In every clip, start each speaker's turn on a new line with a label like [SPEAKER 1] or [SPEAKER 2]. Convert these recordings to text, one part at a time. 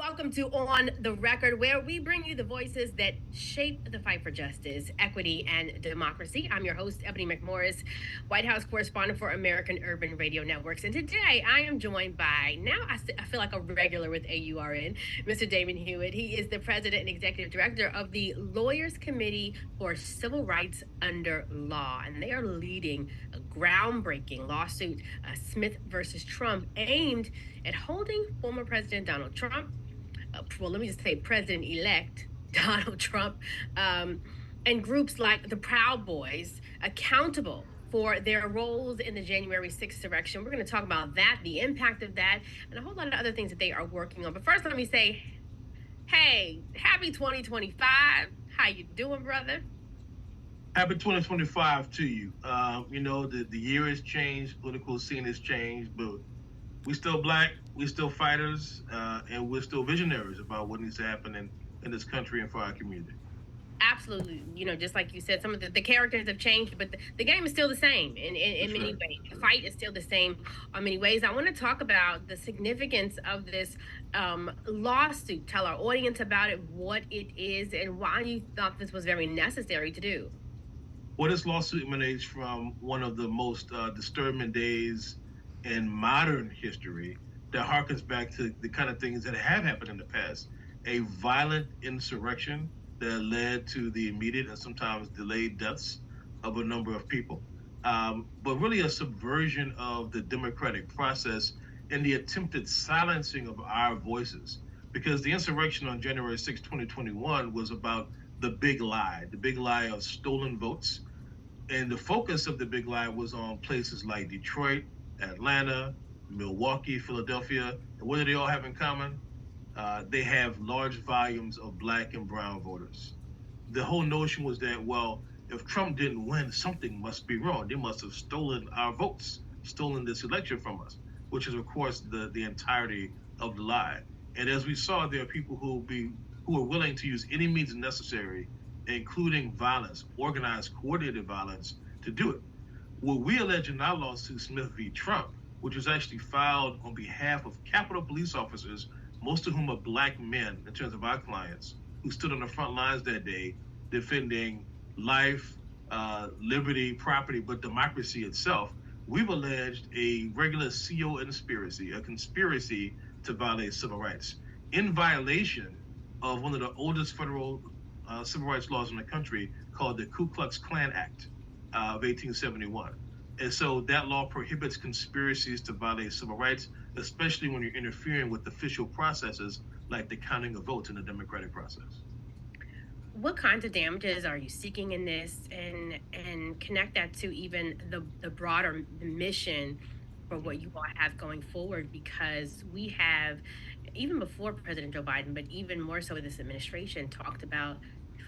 [SPEAKER 1] Welcome to On the Record, where we bring you the voices that shape the fight for justice, equity, and democracy. I'm your host, Ebony McMorris, White House correspondent for American Urban Radio Networks. And today I am joined by, I feel like a regular with AURN, Mr. Damon Hewitt. He is the president and executive director of the Lawyers Committee for Civil Rights Under Law. And they are leading a groundbreaking lawsuit, Smith versus Trump, aimed at holding former President Donald Trump, let me just say President-elect Donald Trump, and groups like the Proud Boys accountable for their roles in the January 6th insurrection. We're going to talk about that, the impact of that, and a whole lot of other things that they are working on. But first, let me say, hey, happy 2025. How you doing, brother?
[SPEAKER 2] Happy 2025 to you. The year has changed, political scene has changed, but we still black, we still fighters, and we're still visionaries about what needs to happen in this country and for our community.
[SPEAKER 1] Absolutely. Just like you said, some of the characters have changed, but the game is still the same in many ways. The fight is still the same in many ways. I want to talk about the significance of this lawsuit. Tell our audience about it, what it is, and why you thought this was very necessary to do.
[SPEAKER 2] Well, this lawsuit emanates from one of the most disturbing days in modern history that harkens back to the kind of things that have happened in the past. A violent insurrection that led to the immediate and sometimes delayed deaths of a number of people. But really a subversion of the democratic process and the attempted silencing of our voices. Because the insurrection on January 6, 2021 was about the big lie of stolen votes. And the focus of the big lie was on places like Detroit, Atlanta, Milwaukee, Philadelphia. And what do they all have in common? They have large volumes of black and brown voters. The whole notion was that, well, if Trump didn't win, something must be wrong. They must have stolen our votes, stolen this election from us, which is, of course, the entirety of the lie. And as we saw, there are people who are willing to use any means necessary, including violence, organized, coordinated violence, to do it. What we allege in our lawsuit, Smith v. Trump, which was actually filed on behalf of Capitol police officers, most of whom are black men in terms of our clients, who stood on the front lines that day defending life, liberty, property, but democracy itself. We've alleged a regular CO conspiracy, a conspiracy to violate civil rights, in violation of one of the oldest federal civil rights laws in the country called the Ku Klux Klan Act of 1871. And so that law prohibits conspiracies to violate civil rights, especially when you're interfering with official processes like the counting of votes in the democratic process.
[SPEAKER 1] What kinds of damages are you seeking in this, and connect that to even the broader mission for what you all have going forward? Because we have, even before President Joe Biden, but even more so with this administration, talked about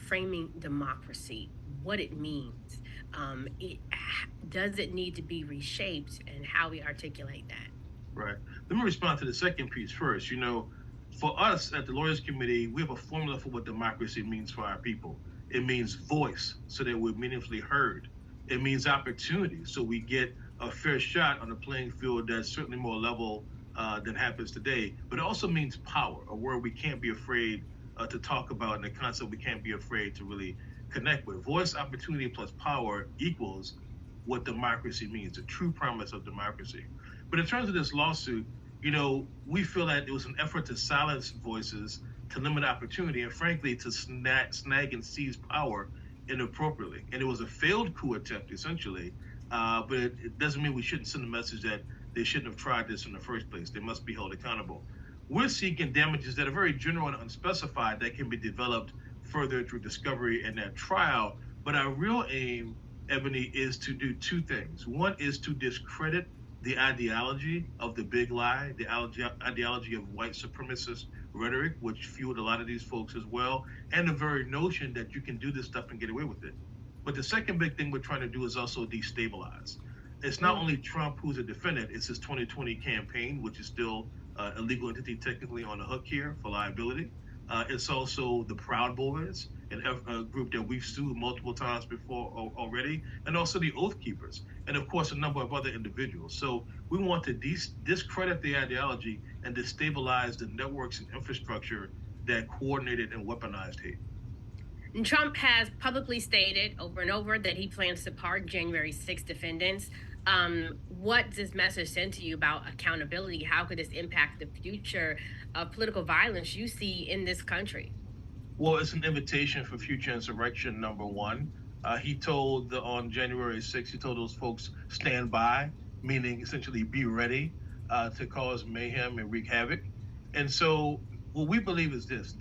[SPEAKER 1] framing democracy, what it means. Does it need to be reshaped, and how we articulate that?
[SPEAKER 2] Right. Let me respond to the second piece first. For us at the Lawyers Committee, we have a formula for what democracy means for our people. It means voice, so that we're meaningfully heard. It means opportunity, so we get a fair shot on a playing field that's certainly more level than happens today. But it also means power, a word we can't be afraid to talk about, and a concept we can't be afraid to really connect with. Voice, opportunity plus power equals what democracy means, the true promise of democracy. But in terms of this lawsuit, we feel that it was an effort to silence voices, to limit opportunity, and frankly, to snag and seize power inappropriately. And it was a failed coup attempt, essentially, but it doesn't mean we shouldn't send a message that they shouldn't have tried this in the first place. They must be held accountable. We're seeking damages that are very general and unspecified that can be developed further through discovery and that trial. But our real aim, Ebony, is to do two things. One is to discredit the ideology of the big lie, the ideology of white supremacist rhetoric, which fueled a lot of these folks as well, and the very notion that you can do this stuff and get away with it. But the second big thing we're trying to do is also destabilize. It's not only Trump who's a defendant, it's his 2020 campaign, which is still a legal entity technically on the hook here for liability. It's also the Proud Boys, a group that we've sued multiple times before already, and also the Oath Keepers, and of course a number of other individuals. So we want to discredit the ideology and destabilize the networks and infrastructure that coordinated and weaponized hate.
[SPEAKER 1] And Trump has publicly stated over and over that he plans to pardon January 6th defendants. What does this message send to you about accountability? How could this impact the future of political violence you see in this country?
[SPEAKER 2] Well, it's an invitation for future insurrection, number one. He told on January 6th, he told those folks, stand by, meaning essentially be ready to cause mayhem and wreak havoc. And so what we believe is this.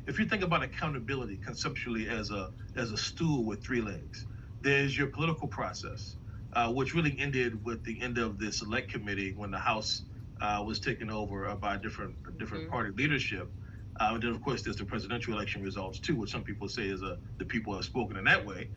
[SPEAKER 2] If you think about accountability conceptually as a stool with three legs, there's your political process, which really ended with the end of the select committee when the House was taken over by different party leadership. And then, of course, there's the presidential election results too, which some people say is the people have spoken in that way.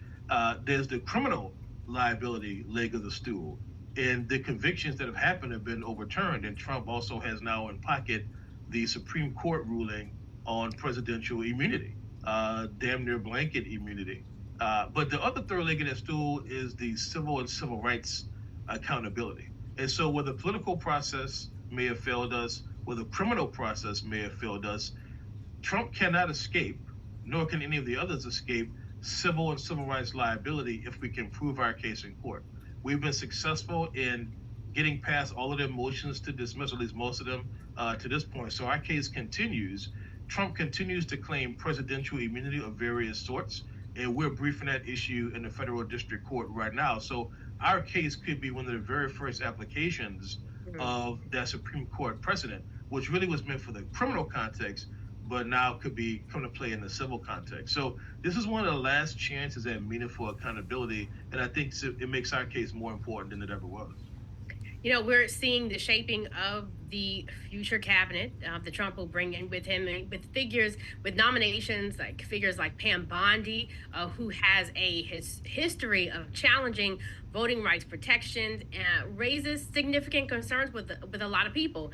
[SPEAKER 2] There's the criminal liability leg of the stool, and the convictions that have happened have been overturned. And Trump also has now in pocket the Supreme Court ruling on presidential immunity, damn near blanket immunity. But the other third leg of that stool is the civil and civil rights accountability. And so, where the political process may have failed us, where the criminal process may have failed us, Trump cannot escape, nor can any of the others escape, civil and civil rights liability if we can prove our case in court. We've been successful in getting past all of the motions to dismiss, at least most of them, to this point. So our case continues. Trump continues to claim presidential immunity of various sorts, and we're briefing that issue in the federal district court right now. So our case could be one of the very first applications of that Supreme Court precedent, which really was meant for the criminal context, but now could be come to play in the civil context. So this is one of the last chances at meaningful accountability, and I think it makes our case more important than it ever was.
[SPEAKER 1] You know, we're seeing the shaping of the future cabinet that Trump will bring in with him, with figures, with nominations like figures like Pam Bondi, who has a history of challenging voting rights protections and raises significant concerns with a lot of people.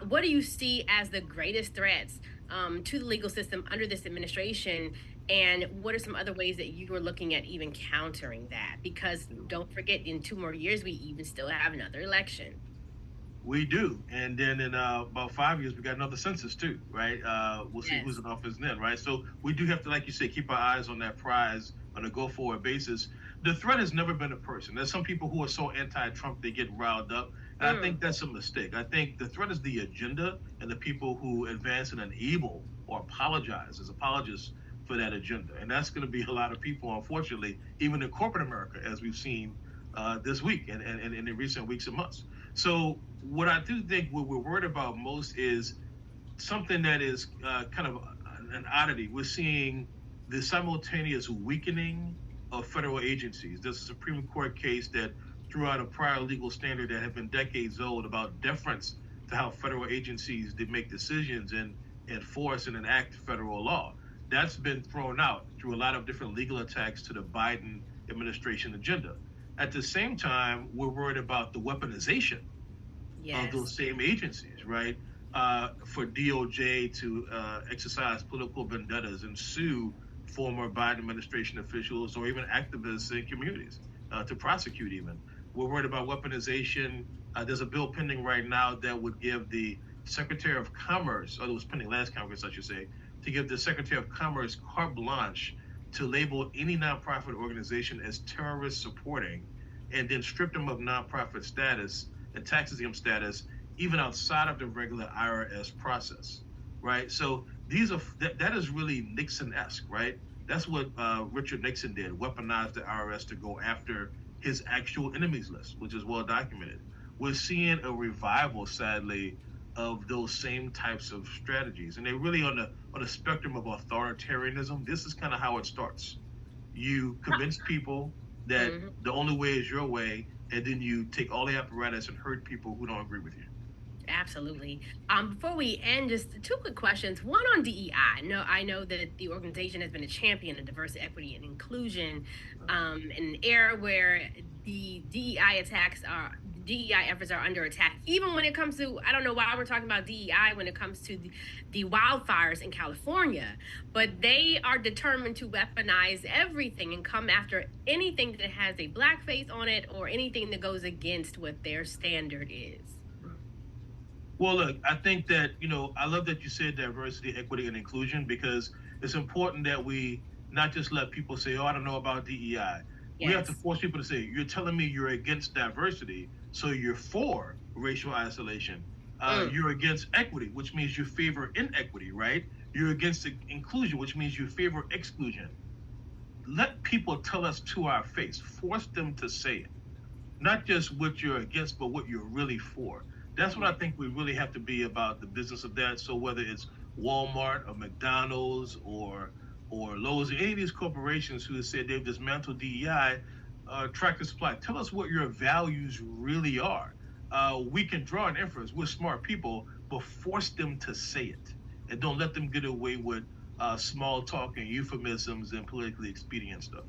[SPEAKER 1] What do you see as the greatest threats to the legal system under this administration? And what are some other ways that you are looking at even countering that? Because don't forget, in 2 more years, we even still have another election.
[SPEAKER 2] We do, and then in about 5 years, we got another census too, right? We'll see who's in office then, right? So we do have to, like you say, keep our eyes on that prize on a go-forward basis. The threat has never been a person. There's some people who are so anti-Trump they get riled up, and I think that's a mistake. I think the threat is the agenda and the people who advance and enable or apologize as apologists for that agenda, and that's going to be a lot of people, unfortunately, even in corporate America, as we've seen this week and in recent weeks and months. So what I do think what we're worried about most is something that is kind of an oddity. We're seeing the simultaneous weakening of federal agencies. There's a Supreme Court case that threw out a prior legal standard that had been decades old about deference to how federal agencies did make decisions and enforce and enact federal law. That's been thrown out through a lot of different legal attacks to the Biden administration agenda. At the same time, we're worried about the weaponization of those same agencies, right? For DOJ to exercise political vendettas and sue former Biden administration officials or even activists in communities to prosecute even. We're worried about weaponization. There's a bill pending right now that would give the Secretary of Commerce, or it was pending last Congress, I should say, to give the Secretary of Commerce carte blanche to label any nonprofit organization as terrorist supporting, and then strip them of nonprofit status and tax exempt status, even outside of the regular IRS process, right? So that is really Nixon-esque, right? That's what Richard Nixon did, weaponize the IRS to go after his actual enemies list, which is well documented. We're seeing a revival, sadly, of those same types of strategies, and they're really on the spectrum of authoritarianism. This is kind of how it starts. You convince people that the only way is your way, and then you take all the apparatus and hurt people who don't agree with you.
[SPEAKER 1] Absolutely. Before we end, just 2 quick questions. One on DEI. No, I know that the organization has been a champion of diversity, equity, and inclusion in an era where the DEI efforts are under attack. Even when it comes to, I don't know why we're talking about DEI when it comes to the wildfires in California, but they are determined to weaponize everything and come after anything that has a black face on it or anything that goes against what their standard is.
[SPEAKER 2] Well, look, I think that, I love that you said diversity, equity, and inclusion because it's important that we not just let people say, oh, I don't know about DEI. We have to
[SPEAKER 1] Yes.
[SPEAKER 2] force people to say, you're telling me you're against diversity, so you're for racial isolation.
[SPEAKER 1] Mm.
[SPEAKER 2] You're against equity, which means you favor inequity, right? You're against inclusion, which means you favor exclusion. Let people tell us to our face, force them to say it, not just what you're against, but what you're really for. That's what I
[SPEAKER 1] Yeah.
[SPEAKER 2] think we really have to be about the business of that. So whether it's Walmart or McDonald's or Lowe's, any of these corporations who have said they've dismantled DEI, Tractor Supply, tell us what your values really are. We can draw an inference. We're smart people, but force them to say it, and don't let them get away with small talk and euphemisms and politically expedient stuff.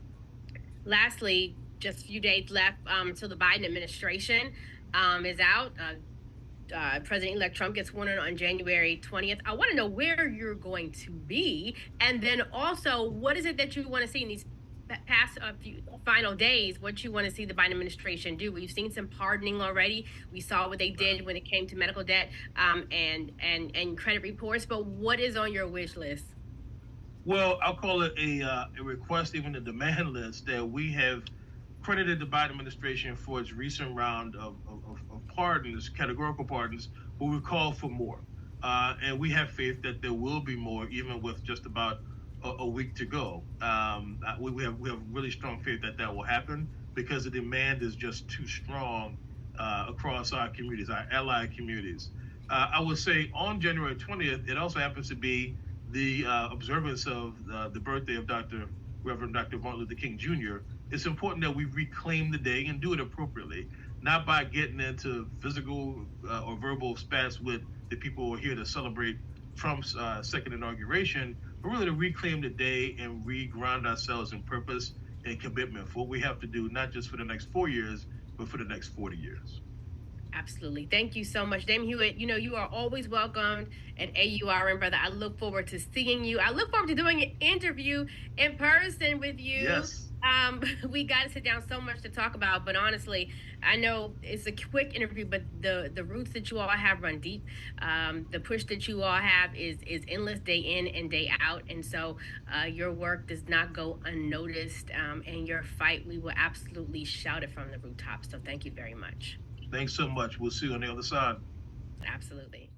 [SPEAKER 1] Lastly, just a few days left till the Biden administration is out. President-elect Trump gets sworn in on January 20th. I want to know where you're going to be, and then also what is it that you want to see in these past few final days? What you want to see the Biden administration do? We've seen some pardoning already. We saw what they did when it came to medical debt and credit reports. But what is on your wish list?
[SPEAKER 2] Well, I'll call it a request, even a demand list that we have credited the Biden administration for its recent round of pardons, categorical pardons, but we call for more. And we have faith that there will be more, even with just about a week to go. We have really strong faith that that will happen because the demand is just too strong across our communities, our allied communities. I would say on January 20th, it also happens to be the observance of the birthday of Reverend Dr. Martin Luther King Jr., it's important that we reclaim the day and do it appropriately, not by getting into physical or verbal spats with the people who are here to celebrate Trump's second inauguration, but really to reclaim the day and re-ground ourselves in purpose and commitment for what we have to do, not just for the next 4 years, but for the next 40 years.
[SPEAKER 1] Absolutely. Thank you so much, Damon Hewitt. You know, you are always welcomed at AURN, brother. I look forward to seeing you. I look forward to doing an interview in person with you.
[SPEAKER 2] Yes.
[SPEAKER 1] We got to sit down, so much to talk about, but honestly, I know it's a quick interview, but the roots that you all have run deep. The push that you all have is endless, day in and day out, and so your work does not go unnoticed. And your fight, we will absolutely shout it from the rooftops. So thank you very much.
[SPEAKER 2] Thanks so much. We'll see you on the other side.
[SPEAKER 1] Absolutely.